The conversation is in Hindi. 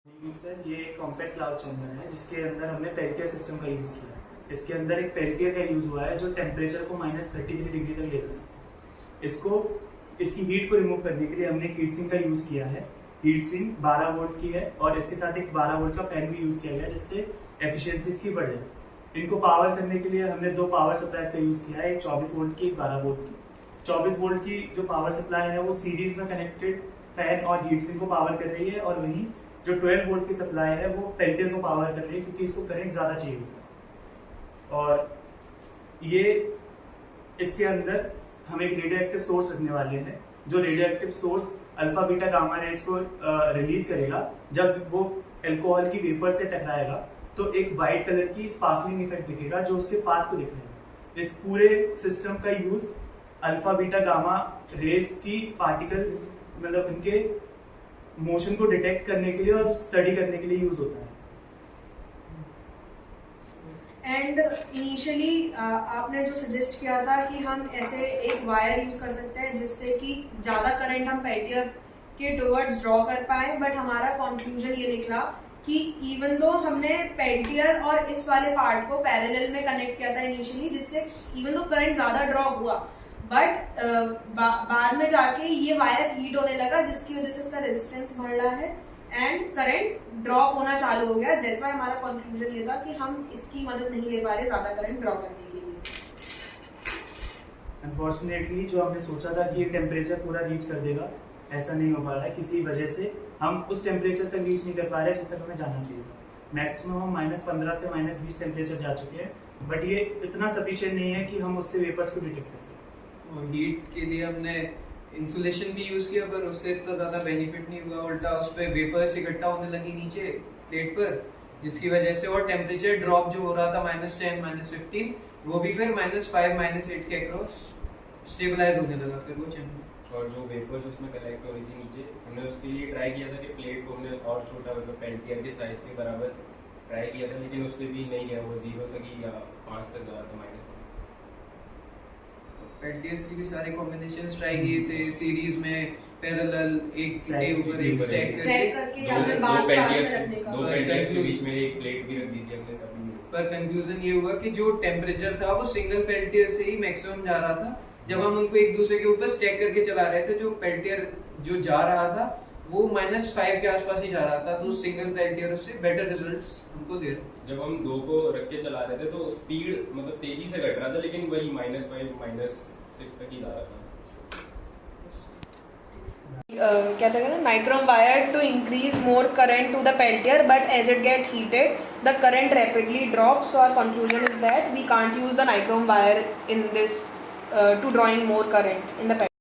सर ये एक कॉम्पैक्ट क्लाउड चैम्बर है जिसके अंदर हमने पेल्टियर सिस्टम का यूज़ किया है। इसके अंदर एक पेल्टियर का यूज़ हुआ है जो टेम्परेचर को -33 डिग्री तक ले जा सकता है। इसकी हीट को रिमूव करने के लिए हमने एक हीट सिंक का यूज़ किया है। हीट सिंक 12 वोल्ट की है और इसके साथ एक 12 वोल्ट का फैन भी यूज़ किया गया है जिससे एफिशिएंसी इसकी बढ़ जाए। इनको पावर करने के लिए हमने दो पावर सप्लाईज का यूज़ किया है, एक 24 वोल्ट की, एक 12 वोल्ट की। 24 वोल्ट की जो पावर सप्लाई है वो सीरीज में कनेक्टेड फैन और हीट सिंक को पावर कर रही है और वहीं जो 12 वोल्ट की सप्लाई है वो पेल्टियर को पावर कर रही है क्योंकि इसको करंट ज़्यादा चाहिए होता है। और ये इसके अंदर हम एक रेडियो एक्टिव सोर्स रखने वाले हैं जो radio active source alpha beta gamma rays को रिलीज करेगा। जब वो अल्कोहल की वेपर से टकराएगा तो एक वाइट कलर की स्पार्कलिंग इफेक्ट दिखेगा जो उसके पाथ को दिखेगा। इस पूरे सिस्टम का use alpha beta gamma rays की पार्टिकल्स मतलब इनके मोशन को डिटेक्ट करने के लिए और स्टडी करने के लिए यूज होता है। एंड इनिशियली आपने जो सजेस्ट किया था कि हम ऐसे एक वायर यूज कर सकते हैं जिससे कि ज्यादा करंट हम पेल्टियर के टुवर्ड्स ड्रॉ कर पाए, बट हमारा कंक्लूजन ये निकला कि इवन दो हमने पेल्टियर और इस वाले पार्ट को पैरेलल में कनेक्ट किया था इनिशियली, जिससे इवन दो करंट ज्यादा ड्रॉ हुआ, बट बाद में जाके ये वायर हीट होने लगा जिसकी वजह से इसका रेजिस्टेंस बढ़ रहा है एंड करंट ड्रॉप होना चालू हो गया। दैट्स व्हाई हमारा कंक्लूजन ये था कि हम इसकी मदद नहीं ले पा रहे ज्यादा करंट ड्रॉ करने के लिए। अनफॉर्चुनेटली जो हमने सोचा था कि ये टेम्परेचर पूरा रीच कर देगा, ऐसा नहीं हो पा रहा है। किसी वजह से हम उस टेम्परेचर तक रीच नहीं कर पा रहे जिस तक हमें जाना चाहिए था। मैक्सिमम हम -15 से -20 टेम्परेचर जा चुके हैं, बट ये इतना सफिशिएंट नहीं है कि हम उससे वेपर्स को डिटेक्ट कर सकें। और हीट के लिए हमने इंसुलेशन भी यूज किया पर उससे इतना ज़्यादा बेनिफिट नहीं हुआ, उल्टा उस पर वेपर्स इकट्ठा होने लगी नीचे प्लेट पर, जिसकी वजह से और टेम्परेचर ड्रॉप जो हो रहा था -10 -15 वो भी फिर -5 -8 के अक्रॉस स्टेबलाइज होने लगा फिर वो चैम्बर। और जो वेपर्स उसमें कलेक्ट हो रही थी नीचे, हमने उसके लिए ट्राई किया था कि प्लेट को हमने और छोटा मतलब पेल्टियर के साइज के बराबर ट्राई किया था, लेकिन उससे भी नहीं गया, वो 0 तक ही या 5 तक गया था, -5। पेल्टियर्स की भी सारे कॉम्बिनेशंस ट्राई किए थे सीरीज में, पैरेलल, एक के ऊपर एक स्टैक करके या फिर बास में रखने का। दो पेल्टियर्स के बीच में एक प्लेट भी रख दी थी हमने तभी। पर कंक्लूजन ये हुआ कि जो टेम्परेचर था वो सिंगल पेल्टियर से ही मैक्सिमम जा रहा था। जब हम उनको एक दूसरे के ऊपर स्टैक करके चला रहे थे, जो पेल्टियर जो जा रहा था वो -5 के आसपास ही जा रहा था, तो सिंगल पेल्टियर से बेटर रिजल्ट्स हमको दे रहे। जब हम दो को रख के चला रहे थे तो स्पीड मतलब तेजी से घट रहा था, लेकिन वही -5 -6 तक ही जा रहा था। कहते हैं ना nichrome wire to increase more current to the Peltier, but as it get heated the current rapidly drops. और conclusion is that we can't use the nichrome wire in this to drawing more current in the